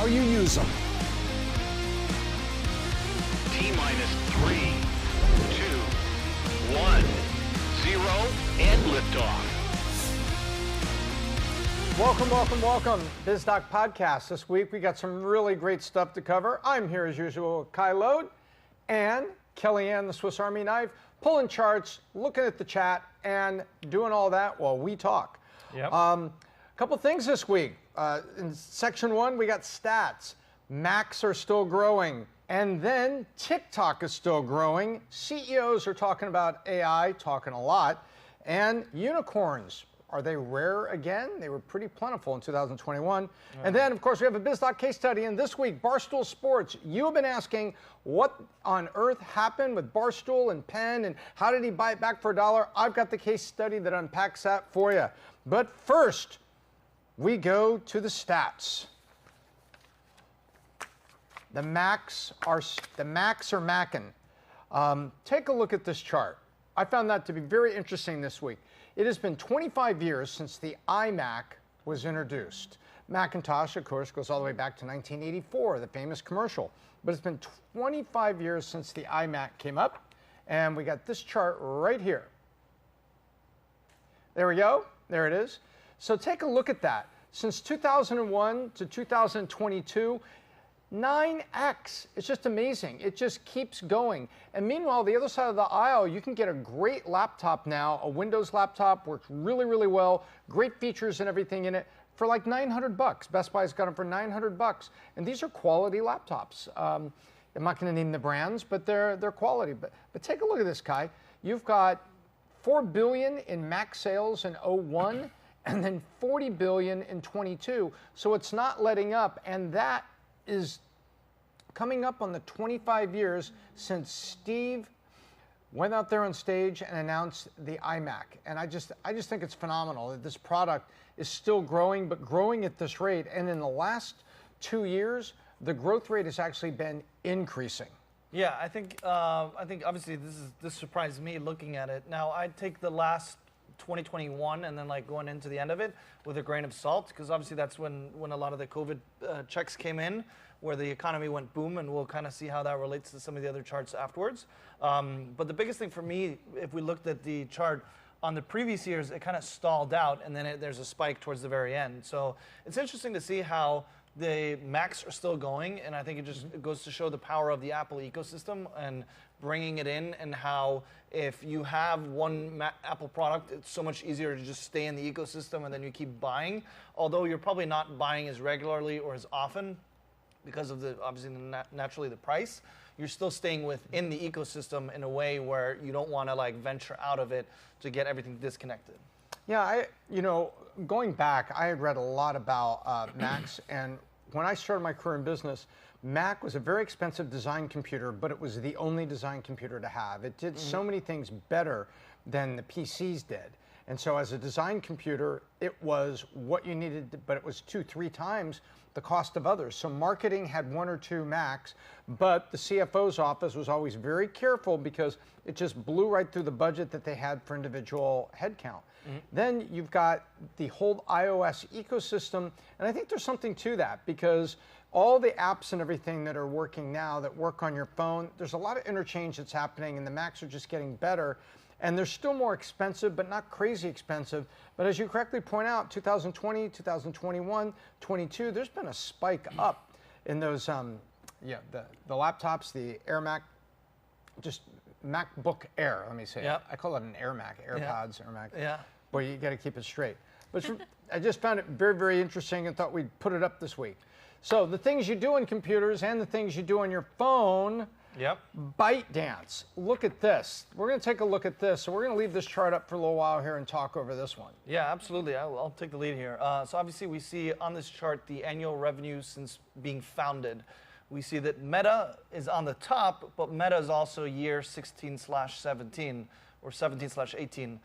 how you use them. T-minus 3, 2, 1, 0, and liftoff. Welcome. Biz Doc Podcast. This week we got some really great stuff to cover. I'm here as usual with Kai Lode and Kellyanne, the Swiss Army knife, pulling charts, looking at the chat, and doing all that while we talk. Yep. A couple things this week. In section 1, we got stats. Macs are still growing. And then TikTok is still growing. CEOs are talking about AI, talking a lot. And unicorns. Are they rare again? They were pretty plentiful in 2021. And then, of course, we have a Biz Doc case study. And this week, Barstool Sports. You have been asking what on earth happened with Barstool and Penn, and how did he buy it back for $1? I've got the case study that unpacks that for you. But first, we go to the stats. The Macs are macking. Take a look at this chart. I found that to be very interesting this week. It has been 25 years since the iMac was introduced. Macintosh, of course, goes all the way back to 1984, the famous commercial. But it's been 25 years since the iMac came up, and we got this chart right here. There we go. There it is. So take a look at that. Since 2001 to 2022, 9x. It's just amazing. It just keeps going. And meanwhile, the other side of the aisle, you can get a great laptop now, a Windows laptop, works really, really well, great features and everything in it for like $900. Best Buy's got them for $900. And these are quality laptops. I'm not going to name the brands, but they're quality. But take a look at this, Kai. You've got $4 billion in Mac sales in 01, and then $40 billion in 22. So it's not letting up, and that is coming up on the 25 years since Steve went out there on stage and announced the iMac. And I just think it's phenomenal that this product is still growing, but growing at this rate. And in the last 2 years, the growth rate has actually been increasing. Yeah, I think obviously this surprised me looking at it. Now I take the last 2021 and then like going into the end of it with a grain of salt, because obviously that's when a lot of the COVID checks came in, where the economy went boom, and we'll kind of see how that relates to some of the other charts afterwards. But the biggest thing for me, if we looked at the chart on the previous years, it kind of stalled out, and then there's a spike towards the very end. So it's interesting to see how the Macs are still going, and I think it just it goes to show the power of the Apple ecosystem and bringing it in, and how if you have one Apple product, it's so much easier to just stay in the ecosystem, and then you keep buying. Although you're probably not buying as regularly or as often because of obviously naturally the price, you're still staying within the ecosystem in a way where you don't want to like venture out of it to get everything disconnected. Yeah, going back, I had read a lot about Macs, and when I started my career in business, Mac was a very expensive design computer, but it was the only design computer to have. It did so many things better than the PCs did. And so as a design computer, it was what you needed, but it was 2-3 times the cost of others. So marketing had 1 or 2 Macs, but the CFO's office was always very careful because it just blew right through the budget that they had for individual headcount. Then you've got the whole iOS ecosystem, and I think there's something to that, because all the apps and everything that are working now that work on your phone, there's a lot of interchange that's happening, and the Macs are just getting better. And they're still more expensive, but not crazy expensive. But as you correctly point out, 2020, 2021, 22, there's been a spike up in those, the laptops, the Air Mac, just MacBook Air, let me say. Yep. I call it an Air Mac, AirPods, Air Mac. Yeah. Boy, you got to keep it straight. But I just found it very, very interesting and thought we'd put it up this week. So the things you do on computers and the things you do on your phone. Yep. ByteDance. Look at this. We're going to take a look at this. So we're going to leave this chart up for a little while here and talk over this one. Yeah, absolutely. I'll take the lead here. So obviously we see on this chart the annual revenue since being founded. We see that Meta is on the top, but Meta is also year 16/17 or 17/18,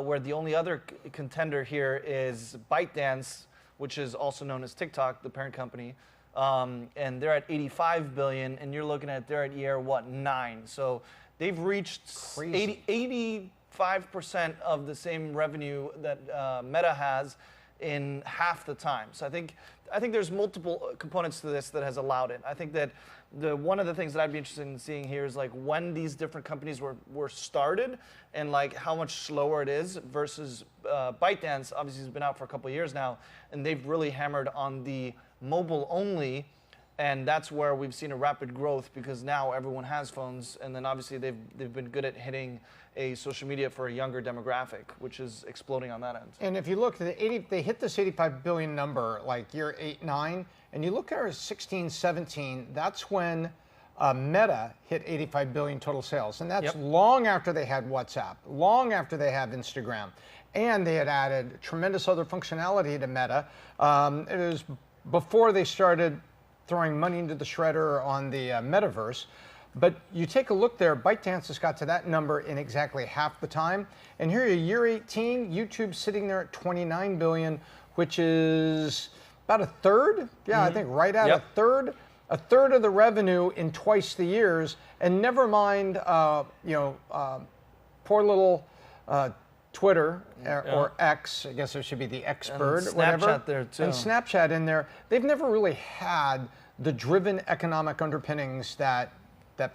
where the only other contender here is ByteDance, which is also known as TikTok, the parent company. And they're at 85 billion, and you're looking at they're at year 9. So they've reached 85% of the same revenue that Meta has in half the time. So I think there's multiple components to this that has allowed it. I think that one of the things that I'd be interested in seeing here is like when these different companies were started and like how much slower it is versus ByteDance. Obviously, has been out for a couple of years now, and they've really hammered on the mobile only. And that's where we've seen a rapid growth because now everyone has phones, and then obviously they've been good at hitting a social media for a younger demographic, which is exploding on that end. And if you look, they hit this 85 billion number like year 8, 9, and you look at 16, 17, that's when Meta hit 85 billion total sales. And that's long after they had WhatsApp, long after they had Instagram. And they had added tremendous other functionality to Meta. It was before they started throwing money into the shredder on the metaverse. But you take a look there, ByteDance has got to that number in exactly half the time. And here, year 18, YouTube's sitting there at 29 billion, which is about a third. Yeah, I think right at a third of the revenue in twice the years. And never mind, poor little Twitter or X, I guess it should be the X-Bird, and whatever. Snapchat there too. And Snapchat in there. They've never really had the driven economic underpinnings that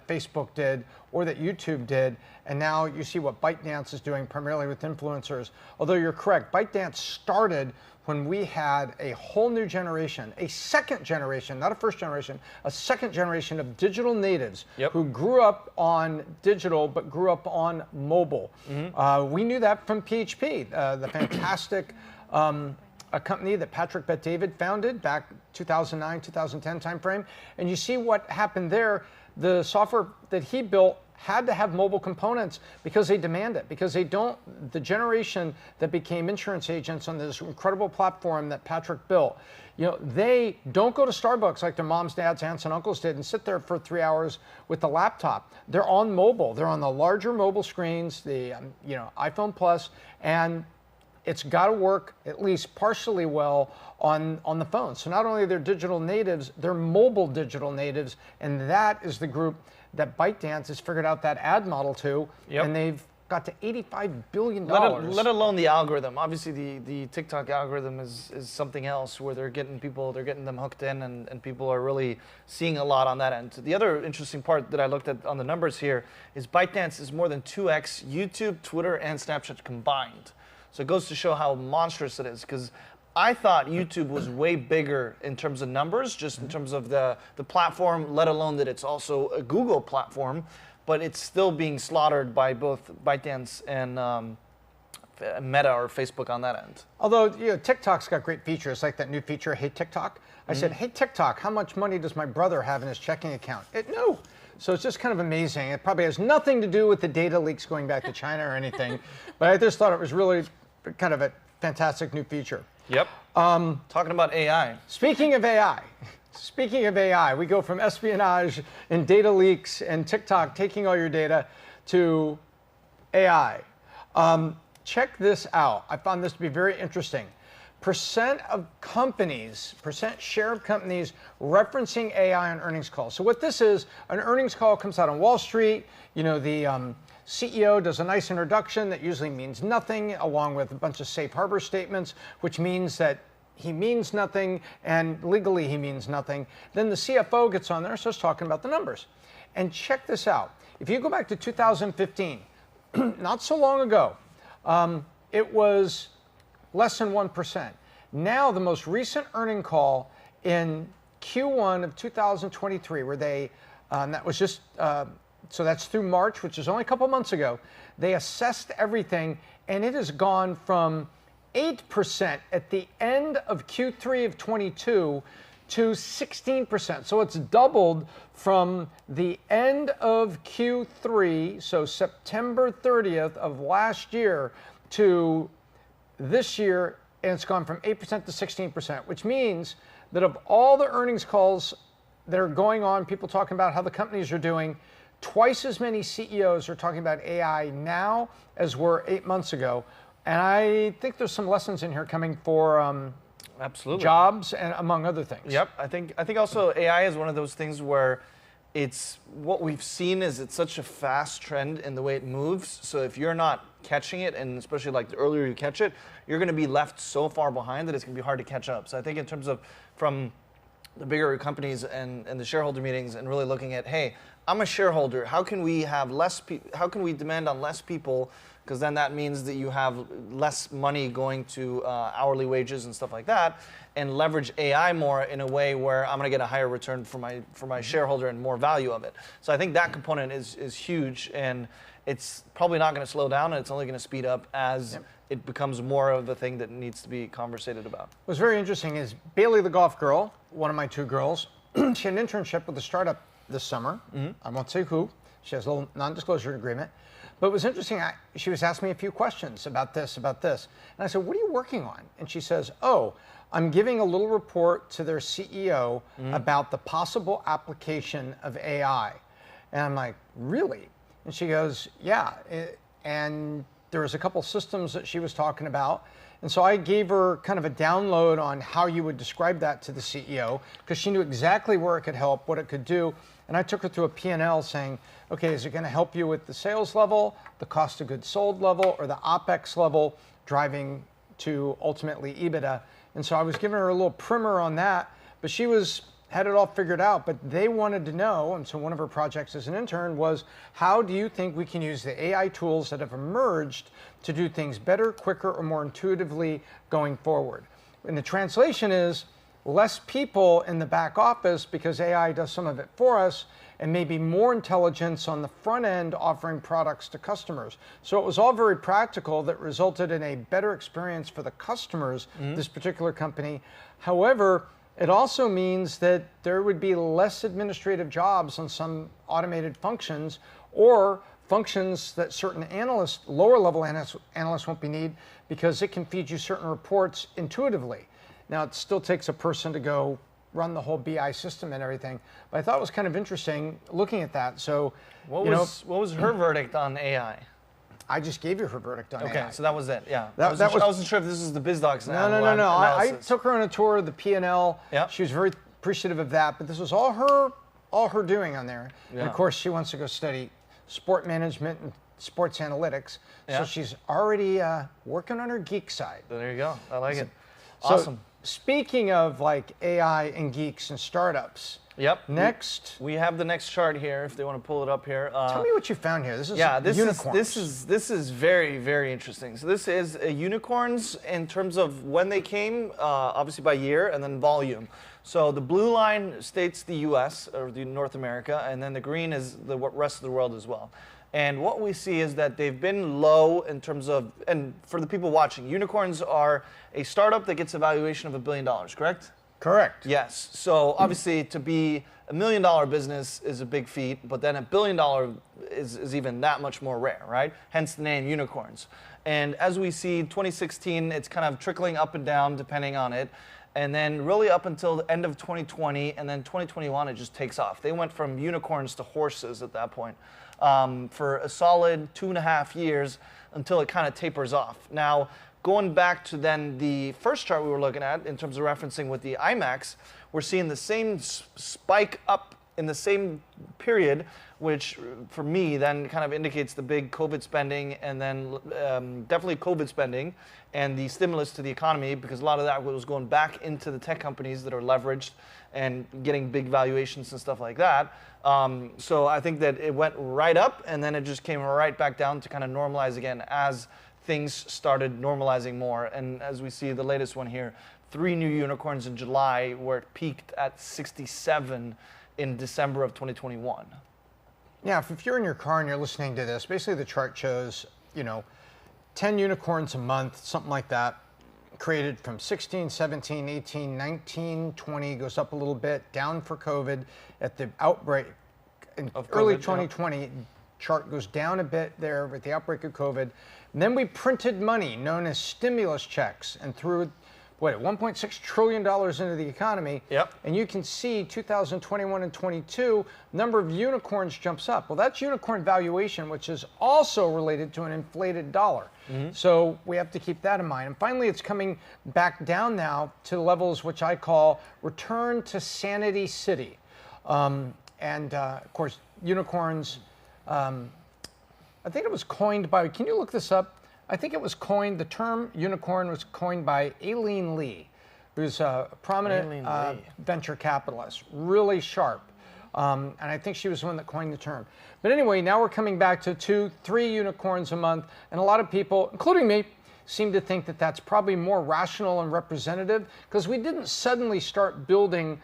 Facebook did or that YouTube did. And now you see what ByteDance is doing primarily with influencers. Although you're correct, ByteDance started when we had a whole new generation, a second generation, not a first generation, a second generation of digital natives who grew up on digital but grew up on mobile. We knew that from PHP, the fantastic a company that Patrick Bet-David founded back 2009, 2010 timeframe. And you see what happened there. The software that he built had to have mobile components because they demand it, because they don't, the generation that became insurance agents on this incredible platform that Patrick built, they don't go to Starbucks like their moms, dads, aunts, and uncles did and sit there for 3 hours with the laptop. They're on mobile. They're on the larger mobile screens, the iPhone Plus, and it's got to work at least partially well on the phone. So not only are they digital natives, they're mobile digital natives, and that is the group that ByteDance has figured out that ad model to, and they've got to $85 billion. Let alone the algorithm. Obviously, the TikTok algorithm is something else where they're getting them hooked in, and people are really seeing a lot on that end. The other interesting part that I looked at on the numbers here is ByteDance is more than 2x YouTube, Twitter, and Snapchat combined. So it goes to show how monstrous it is, because I thought YouTube was way bigger in terms of numbers, just in terms of the platform, let alone that it's also a Google platform, but it's still being slaughtered by both ByteDance and Meta or Facebook on that end. Although TikTok's got great features, like that new feature, Hey TikTok. I said, hey TikTok, how much money does my brother have in his checking account? It knew. So it's just kind of amazing. It probably has nothing to do with the data leaks going back to China or anything, but I just thought it was really kind of a fantastic new feature. Yep. Talking about AI. Speaking of AI, we go from espionage and data leaks and TikTok taking all your data to AI. Check this out. I found this to be very interesting. Percent share of companies referencing AI on earnings calls. So what this is, an earnings call comes out on Wall Street, the CEO does a nice introduction that usually means nothing, along with a bunch of safe harbor statements, which means that he means nothing and legally he means nothing. Then the CFO gets on there and starts talking about the numbers. And check this out. If you go back to 2015, not so long ago, it was less than 1%. Now, the most recent earning call in Q1 of 2023, where they, that was just, so that's through March, which is only a couple months ago, they assessed everything, and it has gone from 8% at the end of Q3 of 22 to 16%. So it's doubled from the end of Q3, so September 30th of last year, to this year, and it's gone from 8% to 16%, which means that of all the earnings calls that are going on, people talking about how the companies are doing, twice as many CEOs are talking about AI now as were 8 months ago. And I think there's some lessons in here coming for absolutely jobs and among other things. Yep, I think also AI is one of those things where it's what we've seen is it's such a fast trend in the way it moves. So if you're not catching it, and especially like the earlier you catch it, you're going to be left so far behind that it's going to be hard to catch up. So I think in terms of from the bigger companies and the shareholder meetings and really looking at, hey, I'm a shareholder. How can we have how can we demand on less people? Because then that means that you have less money going to hourly wages and stuff like that, and leverage AI more in a way where I'm going to get a higher return for my shareholder and more value of it. So I think that component is huge, and it's probably not going to slow down, and it's only going to speed up as it becomes more of a thing that needs to be conversated about. What's very interesting is Bailey, the golf girl, one of my two girls, she had an internship with a startup this summer. I won't say who. She has a little non-disclosure agreement. But it was interesting, she was asking me a few questions about this. And I said, what are you working on? And she says, oh, I'm giving a little report to their CEO about the possible application of AI. And I'm like, really? And she goes, yeah. And there was a couple systems that she was talking about. And so I gave her kind of a download on how you would describe that to the CEO, because she knew exactly where it could help, what it could do. And I took her through a P&L saying, okay, is it going to help you with the sales level, the cost of goods sold level, or the OPEX level, driving to ultimately EBITDA? And so I was giving her a little primer on that, but she had it all figured out. But they wanted to know, and so one of her projects as an intern was, how do you think we can use the AI tools that have emerged to do things better, quicker, or more intuitively going forward? And the translation is less people in the back office, because AI does some of it for us, and maybe more intelligence on the front end offering products to customers. So it was all very practical that resulted in a better experience for the customers, this particular company. However, it also means that there would be less administrative jobs on some automated functions, or functions that certain analysts, lower level analysts won't be needed, because it can feed you certain reports intuitively. Now, it still takes a person to go run the whole BI system and everything, but I thought it was kind of interesting looking at that. So, what was her verdict on AI? I just gave you her verdict on AI. Okay, so that was it. Yeah, I wasn't sure if this is the Biz Docs. No. I took her on a tour of the P&L. Yep. She was very appreciative of that, but this was all her doing on there. Yeah. And of course, she wants to go study sport management and sports analytics. So she's already working on her geek side. There you go. I like it. Awesome. So, speaking of like AI and geeks and startups. Yep. Next, we have the next chart here. If they want to pull it up here. Tell me what you found here. This is unicorns. This is very, very interesting. So this is unicorns in terms of when they came, obviously by year, and then volume. So the blue line states the U.S. or the North America, and then the green is the rest of the world as well. And what we see is that they've been low in terms of, and for the people watching, unicorns are a startup that gets a valuation of $1 billion, correct? Correct. Yes. So obviously to be $1 million business is a big feat, but then $1 billion is even that much more rare, right? Hence the name unicorns. And as we see, 2016, it's kind of trickling up and down depending on it. And then really up until the end of 2020, and then 2021, it just takes off. They went from unicorns to horses at that point for a solid 2.5 years until it kind of tapers off. Now, going back to then the first chart we were looking at in terms of referencing with the IMAX, we're seeing the same spike up in the same period, which for me then kind of indicates the big COVID spending, and then definitely COVID spending and the stimulus to the economy, because a lot of that was going back into the tech companies that are leveraged and getting big valuations and stuff like that. So I think that it went right up, and then it just came right back down to kind of normalize again as things started normalizing more. And as we see the latest one here, 3 new unicorns in July, where it peaked at 67 in December of 2021. Yeah, if you're in your car and you're listening to this, basically the chart shows, 10 unicorns a month, something like that, created from 16, 17, 18, 19, 20, goes up a little bit, down for COVID. At the outbreak in early 2020, chart goes down a bit there with the outbreak of COVID. And then we printed money known as stimulus checks and threw $1.6 trillion into the economy. Yep. And you can see 2021 and 22, number of unicorns jumps up. Well, that's unicorn valuation, which is also related to an inflated dollar. So we have to keep that in mind. And finally, it's coming back down now to levels which I call return to sanity city. Of course, unicorns, I think it was coined by, can you look this up? I think it was coined, the term unicorn was coined by Aileen Lee, who's a prominent venture capitalist, really sharp. And I think she was the one that coined the term. But anyway, now we're coming back to 2, 3 unicorns a month. And a lot of people, including me, seem to think that that's probably more rational and representative, because we didn't suddenly start building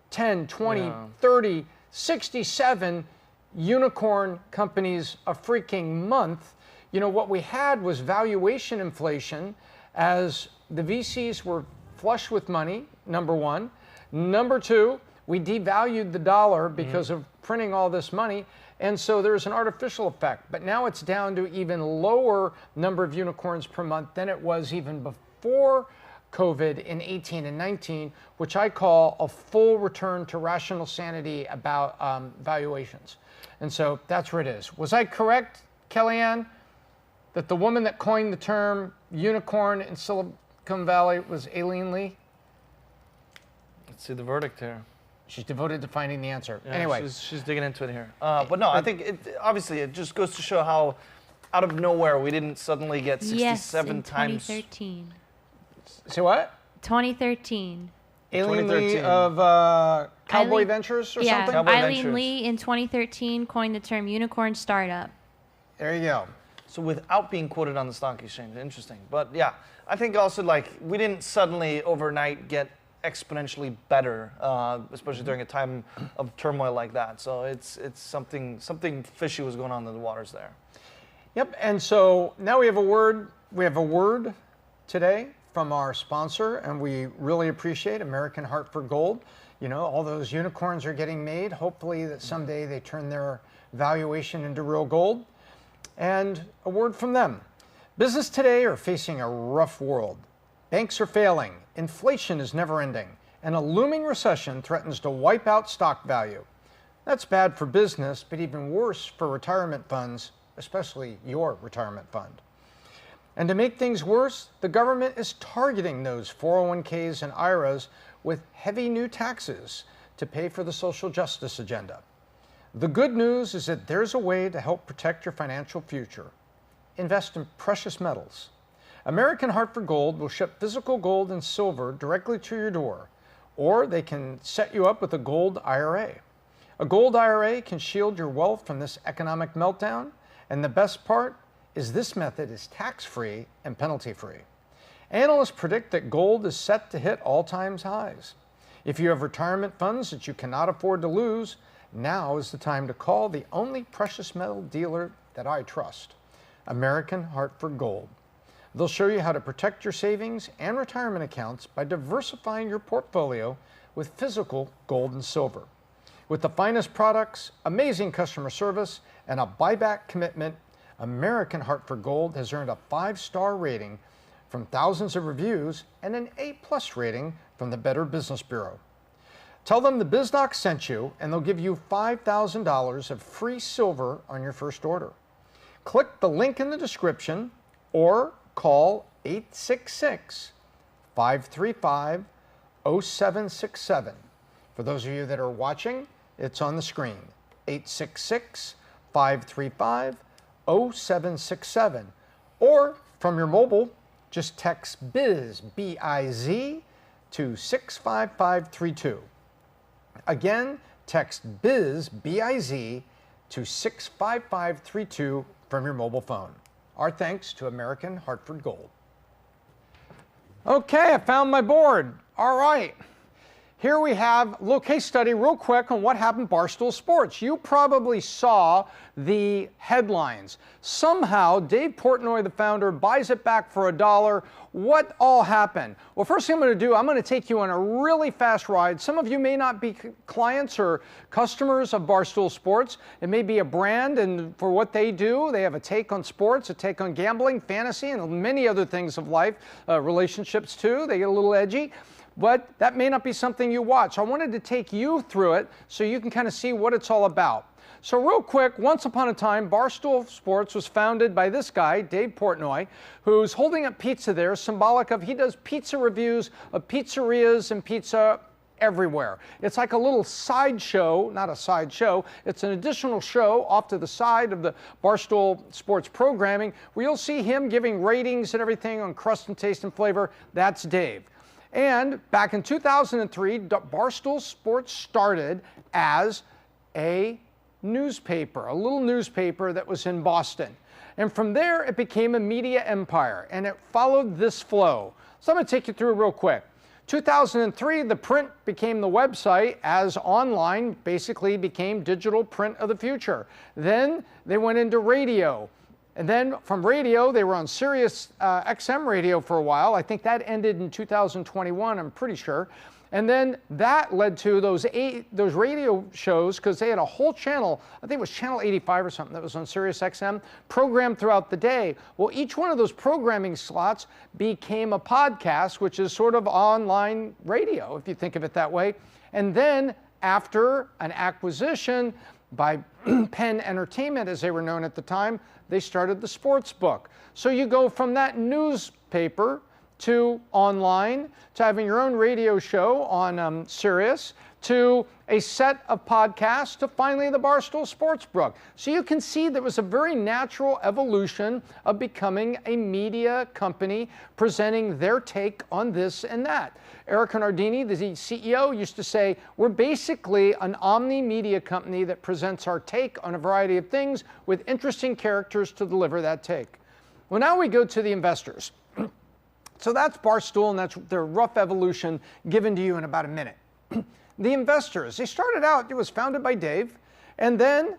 10, 20, 30, 67 unicorn companies a freaking month. You know, what we had was valuation inflation as the VCs were flush with money, number one. Number two, we devalued the dollar because of printing all this money. And so there's an artificial effect. But now it's down to even lower number of unicorns per month than it was even before COVID in 18 and 19, which I call a full return to rational sanity about valuations. And so that's where it is. Was I correct, Kellyanne, that the woman that coined the term unicorn in Silicon Valley was Aileen Lee? Let's see the verdict here. She's devoted to finding the answer. Yeah, anyway. She's digging into it here. But no, I think obviously it just goes to show how out of nowhere we didn't suddenly get 67 in times. 2013. Say what? 2013. Aileen Lee of Cowboy Ventures or something? Cowboy Eileen Ventures. Lee in 2013 coined the term unicorn startup. There you go. So without being quoted on the stock exchange, interesting. But yeah, I think also like we didn't suddenly overnight get exponentially better, especially during a time of turmoil like that. So it's something fishy was going on in the waters there. Yep, and so now we have a word. We have a word today from our sponsor, and we really appreciate American Hartford Gold. You know, all those unicorns are getting made. Hopefully that someday they turn their valuation into real gold. And a word from them. Business today are facing a rough world. Banks are failing, inflation is never ending, and a looming recession threatens to wipe out stock value. That's bad for business, but even worse for retirement funds, especially your retirement fund. And to make things worse, the government is targeting those 401ks and IRAs with heavy new taxes to pay for the social justice agenda. The good news is that there's a way to help protect your financial future. Invest in precious metals. American Hartford Gold will ship physical gold and silver directly to your door, or they can set you up with a gold IRA. A gold IRA can shield your wealth from this economic meltdown, and the best part is this method is tax-free and penalty-free. Analysts predict that gold is set to hit all-time highs. If you have retirement funds that you cannot afford to lose, now is the time to call the only precious metal dealer that I trust, American Hartford Gold. They'll show you how to protect your savings and retirement accounts by diversifying your portfolio with physical gold and silver. With the finest products, amazing customer service, and a buyback commitment, American Hartford Gold has earned a 5-star rating from thousands of reviews and an A+ rating from the Better Business Bureau. Tell them the Biz Doc sent you, and they'll give you $5,000 of free silver on your first order. Click the link in the description or call 866-535-0767. For those of you that are watching, it's on the screen. 866-535-0767. Or from your mobile, just text BIZ, B-I-Z, to 65532. Again, text BIZ, B-I-Z, to 65532 from your mobile phone. Our thanks to American Hartford Gold. Okay, I found my board. All right. Here we have a little case study real quick on what happened at Barstool Sports. You probably saw the headlines. Somehow, Dave Portnoy, the founder, buys it back for $1. What all happened? Well, first thing I'm going to do, I'm going to take you on a really fast ride. Some of you may not be clients or customers of Barstool Sports. It may be a brand, and for what they do, they have a take on sports, a take on gambling, fantasy, and many other things of life, relationships too. They get a little edgy. But that may not be something you watch. I wanted to take you through it so you can kind of see what it's all about. So real quick, once upon a time, Barstool Sports was founded by this guy, Dave Portnoy, who's holding up pizza there, symbolic of he does pizza reviews of pizzerias and pizza everywhere. It's like a little side show, not a side show, it's an additional show off to the side of the Barstool Sports programming where you'll see him giving ratings and everything on crust and taste and flavor. That's Dave. And back in 2003, Barstool Sports started as a newspaper, a little newspaper that was in Boston. And from there, it became a media empire, and it followed this flow. So I'm going to take you through real quick. 2003, the print became the website, as online basically became digital print of the future. Then they went into radio. And then from radio, they were on Sirius XM radio for a while. I think that ended in 2021, I'm pretty sure. And then that led to those radio shows, because they had a whole channel, I think it was channel 85 or something, that was on Sirius XM, programmed throughout the day. Well, each one of those programming slots became a podcast, which is sort of online radio, if you think of it that way. And then after an acquisition by Penn Entertainment, as they were known at the time, they started the sports book. So you go from that newspaper to online, to having your own radio show on Sirius, to a set of podcasts, to finally the Barstool Sportsbook. So you can see there was a very natural evolution of becoming a media company presenting their take on this and that. Eric Nardini, the CEO, used to say, we're basically an omni-media company that presents our take on a variety of things with interesting characters to deliver that take. Well, now we go to the investors. So that's Barstool, and that's their rough evolution given to you in about a minute. The investors, they started out, it was founded by Dave, and then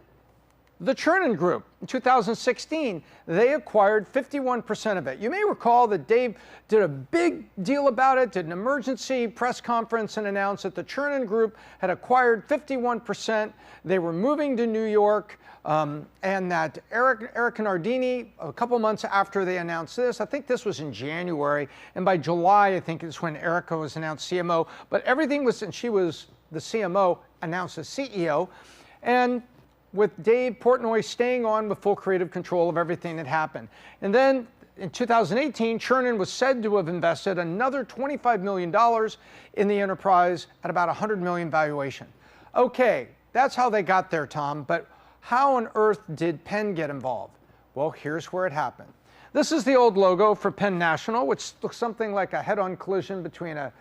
the Chernin Group in 2016, they acquired 51% of it. You may recall that Dave did a big deal about it, did an emergency press conference and announced that the Chernin Group had acquired 51%. They were moving to New York, and that Eric Nardini, a couple months after they announced this, I think this was in January, and by July, I think is when Erica was announced CMO, but everything was, and she was the CMO, announced as CEO, and with Dave Portnoy staying on with full creative control of everything that happened. And then in 2018, Chernin was said to have invested another $25 million in the enterprise at about $100 million valuation. Okay, that's how they got there, Tom, but how on earth did Penn get involved? Well, here's where it happened. This is the old logo for Penn National, which looks something like a head-on collision between a,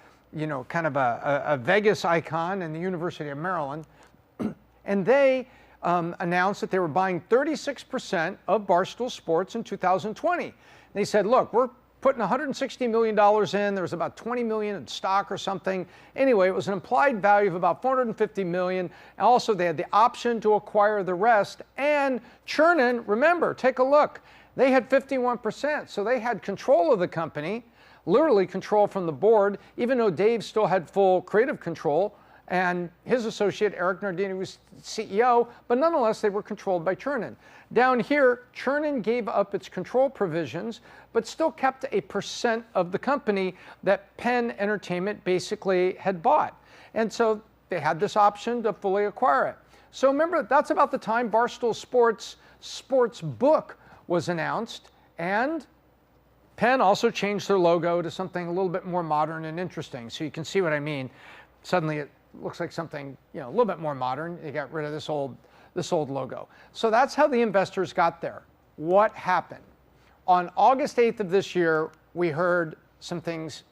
kind of a Vegas icon and the University of Maryland. And they announced that they were buying 36% of Barstool Sports in 2020. They said, look, we're putting $160 million in. There was about $20 million in stock or something. Anyway, it was an implied value of about $450 million. Also, they had the option to acquire the rest. And Chernin, remember, take a look. They had 51%, so they had control of the company, literally control from the board, even though Dave still had full creative control. And his associate, Eric Nardini, was CEO, but nonetheless, they were controlled by Chernin. Down here, Chernin gave up its control provisions, but still kept a percent of the company that Penn Entertainment basically had bought. And so they had this option to fully acquire it. So remember, that's about the time Barstool Sports book was announced, and Penn also changed their logo to something a little bit more modern and interesting. So you can see what I mean. Suddenly it looks like something, a little bit more modern. They got rid of this old logo. So that's how the investors got there. What happened? On August 8th of this year, we heard some things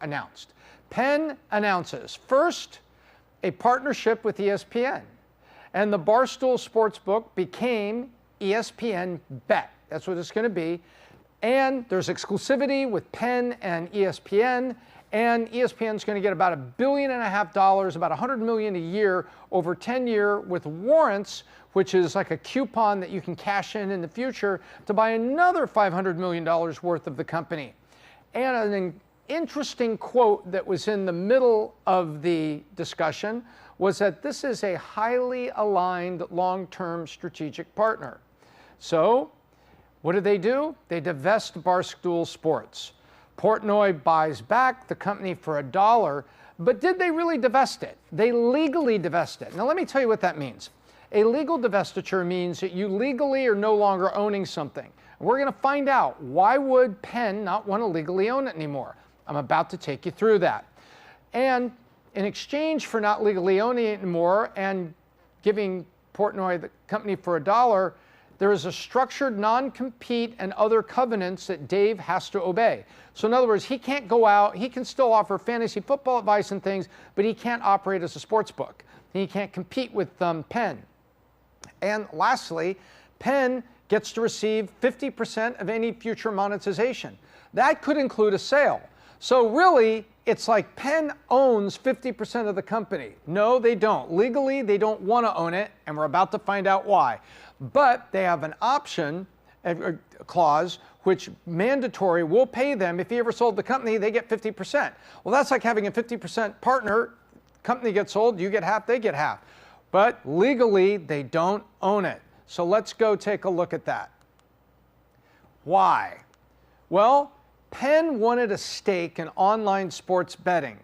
announced. Penn announces, first, a partnership with ESPN. And the Barstool Sportsbook became ESPN Bet. That's what it's going to be. And there's exclusivity with Penn and ESPN. And ESPN's going to get about $1.5 billion, about $100 million a year over 10 years with warrants, which is like a coupon that you can cash in the future to buy another $500 million worth of the company. And an interesting quote that was in the middle of the discussion was that this is a highly aligned long-term strategic partner. So what do? They divest Barstool Sports. Portnoy buys back the company for $1, but did they really divest it? They legally divest it. Now let me tell you what that means. A legal divestiture means that you legally are no longer owning something. We're going to find out, why would Penn not want to legally own it anymore? I'm about to take you through that. And in exchange for not legally owning it anymore and giving Portnoy the company for $1, there is a structured non-compete and other covenants that Dave has to obey. So in other words, he can't go out, he can still offer fantasy football advice and things, but he can't operate as a sports book. He can't compete with Penn. And lastly, Penn gets to receive 50% of any future monetization. That could include a sale. So really, it's like Penn owns 50% of the company. No, they don't. Legally, they don't want to own it, and we're about to find out why. But they have an option, a clause, which mandatory will pay them. If he ever sold the company, they get 50%. Well, that's like having a 50% partner. Company gets sold, you get half, they get half. But legally, they don't own it. So let's go take a look at that. Why? Well, Penn wanted a stake in online sports betting,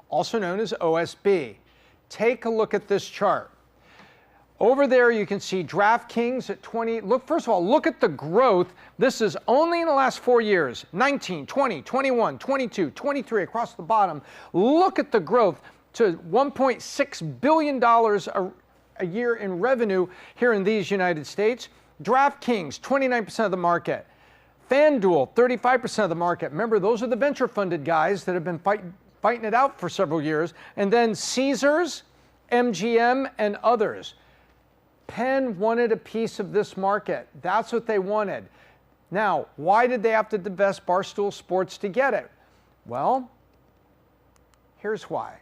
also known as OSB. Take a look at this chart. Over there, you can see DraftKings at 20. Look, first of all, look at the growth. This is only in the last 4 years, 19, 20, 21, 22, 23, across the bottom. Look at the growth to $1.6 billion a year in revenue here in these United States. DraftKings, 29% of the market. FanDuel, 35% of the market. Remember, those are the venture-funded guys that have been fighting it out for several years. And then Caesars, MGM, and others. Penn wanted a piece of this market. That's what they wanted. Now, why did they have to divest Barstool Sports to get it? Well, here's why.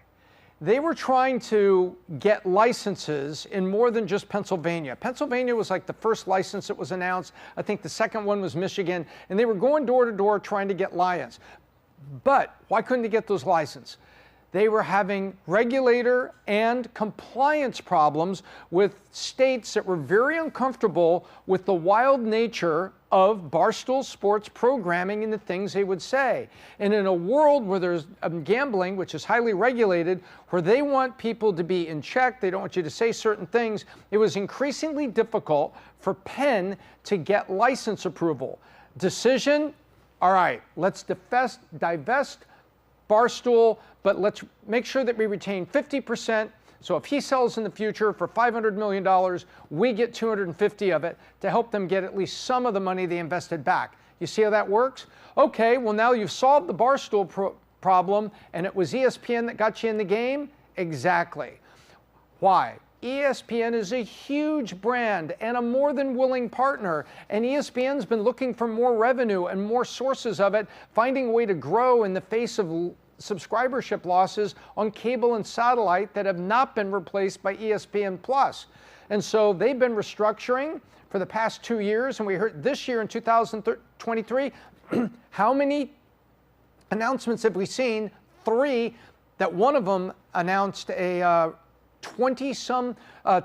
They were trying to get licenses in more than just Pennsylvania. Pennsylvania was like the first license that was announced. I think the second one was Michigan. And they were going door to door trying to get licenses. But why couldn't they get those licenses? They were having regulator and compliance problems with states that were very uncomfortable with the wild nature of Barstool Sports programming and the things they would say. And in a world where there's gambling, which is highly regulated, where they want people to be in check, they don't want you to say certain things, it was increasingly difficult for Penn to get license approval. Decision, all right, let's divest Barstool, but let's make sure that we retain 50%. So if he sells in the future for $500 million, we get 250 of it to help them get at least some of the money they invested back. You see how that works? Okay, well now you've solved the Barstool problem and it was ESPN that got you in the game? Exactly. Why? ESPN is a huge brand and a more than willing partner, and ESPN's been looking for more revenue and more sources of it, finding a way to grow in the face of subscribership losses on cable and satellite that have not been replaced by ESPN Plus. And so they've been restructuring for the past 2 years, and we heard this year in 2023, how many announcements have we seen? 3, that one of them announced a 20-some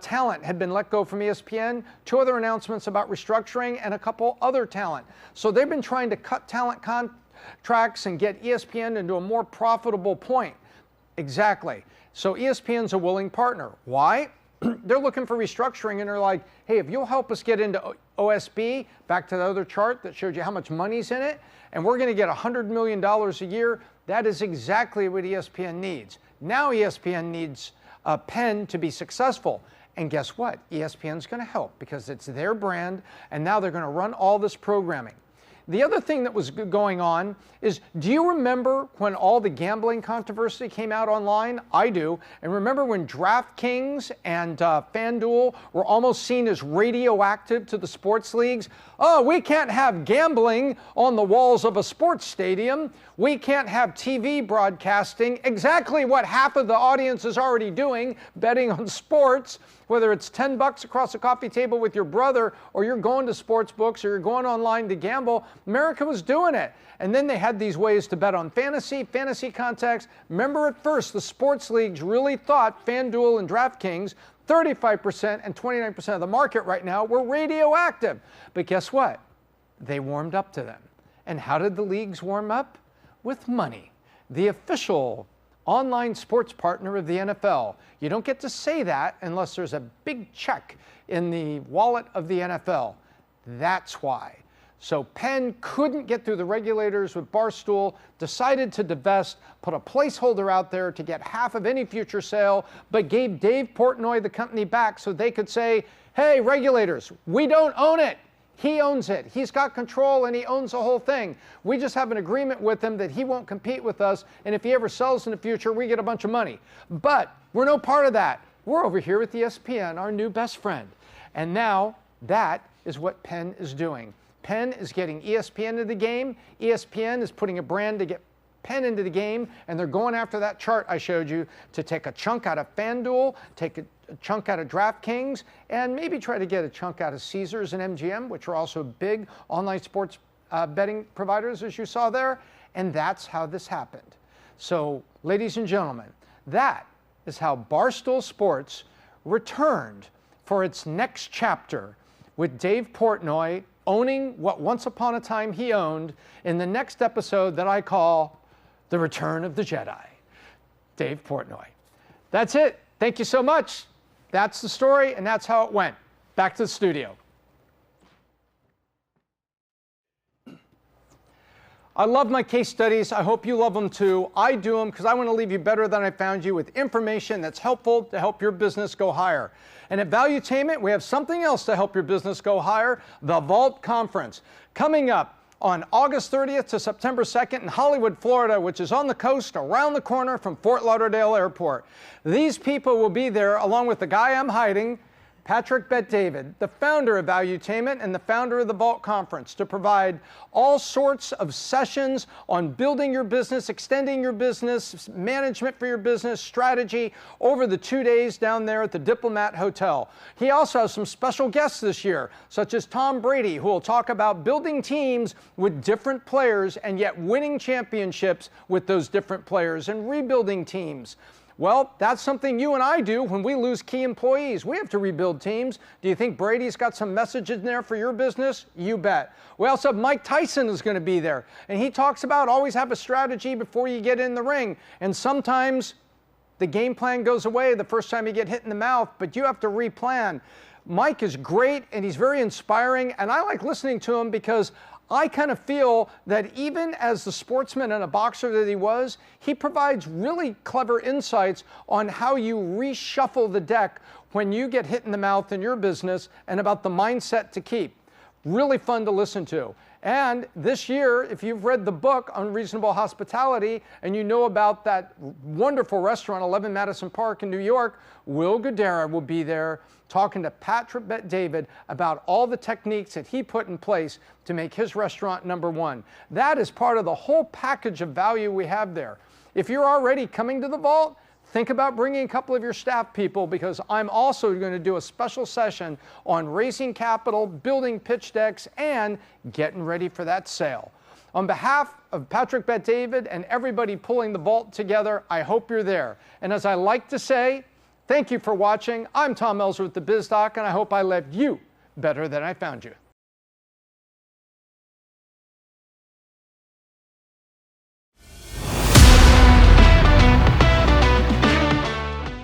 talent had been let go from ESPN, 2 other announcements about restructuring, and a couple other talent. So they've been trying to cut talent contracts and get ESPN into a more profitable point. Exactly. So ESPN's a willing partner. Why? They're looking for restructuring, and they're like, hey, if you'll help us get into OSB, back to the other chart that showed you how much money's in it, and we're going to get $100 million a year, that is exactly what ESPN needs. Now ESPN needs Penn to be successful. And guess what? ESPN's going to help because it's their brand, and now they're going to run all this programming. The other thing that was going on is, do you remember when all the gambling controversy came out online? I do. And remember when DraftKings and FanDuel were almost seen as radioactive to the sports leagues? Oh, we can't have gambling on the walls of a sports stadium. We can't have TV broadcasting, exactly what half of the audience is already doing, betting on sports. Whether it's $10 across a coffee table with your brother, or you're going to sports books, or you're going online to gamble, America was doing it. And then they had these ways to bet on fantasy contacts. Remember at first, the sports leagues really thought FanDuel and DraftKings, 35% and 29% of the market right now, were radioactive. But guess what? They warmed up to them. And how did the leagues warm up? With money. The official online sports partner of the NFL. You don't get to say that unless there's a big check in the wallet of the NFL. That's why. So Penn couldn't get through the regulators with Barstool, decided to divest, put a placeholder out there to get half of any future sale, but gave Dave Portnoy the company back so they could say, hey, regulators, we don't own it. He owns it. He's got control and he owns the whole thing. We just have an agreement with him that he won't compete with us, and if he ever sells in the future, we get a bunch of money. But we're no part of that. We're over here with ESPN, our new best friend. And now that is what Penn is doing. Penn is getting ESPN into the game. ESPN is putting a brand to get Penn into the game, and they're going after that chart I showed you to take a chunk out of FanDuel, take a chunk out of DraftKings, and maybe try to get a chunk out of Caesars and MGM, which are also big online sports betting providers, as you saw there. And that's how this happened. So, ladies and gentlemen, that is how Barstool Sports returned for its next chapter, with Dave Portnoy owning what once upon a time he owned, in the next episode that I call The Return of the Jedi. Dave Portnoy. That's it. Thank you so much. That's the story, and that's how it went. Back to the studio. I love my case studies. I hope you love them too. I do them because I want to leave you better than I found you, with information that's helpful to help your business go higher. And at Valuetainment, we have something else to help your business go higher, the Vault Conference. Coming up on August 30th to September 2nd in Hollywood, Florida, which is on the coast around the corner from Fort Lauderdale Airport. These people will be there along with the guy I'm hiding, Patrick Bet-David, the founder of Valuetainment and the founder of the Vault Conference, to provide all sorts of sessions on building your business, extending your business, management for your business, strategy, over the 2 days down there at the Diplomat Hotel. He also has some special guests this year, such as Tom Brady, who will talk about building teams with different players and yet winning championships with those different players and rebuilding teams. Well, that's something you and I do when we lose key employees. We have to rebuild teams. Do you think Brady's got some message in there for your business? You bet. We also have Mike Tyson is going to be there, and he talks about always have a strategy before you get in the ring. And sometimes the game plan goes away the first time you get hit in the mouth, but you have to replan. Mike is great, and he's very inspiring, and I like listening to him because I kind of feel that even as the sportsman and a boxer that he was, he provides really clever insights on how you reshuffle the deck when you get hit in the mouth in your business, and about the mindset to keep. Really fun to listen to. And this year, if you've read the book Unreasonable Hospitality and you know about that wonderful restaurant, 11 Madison Park in New York, Will Guidara will be there talking to Patrick Bet-David about all the techniques that he put in place to make his restaurant #1. That is part of the whole package of value we have there. If you're already coming to the Vault, think about bringing a couple of your staff people, because I'm also going to do a special session on raising capital, building pitch decks, and getting ready for that sale. On behalf of Patrick Bet-David and everybody pulling the Vault together, I hope you're there. And as I like to say, thank you for watching. I'm Tom Elser with the Biz Doc, and I hope I left you better than I found you.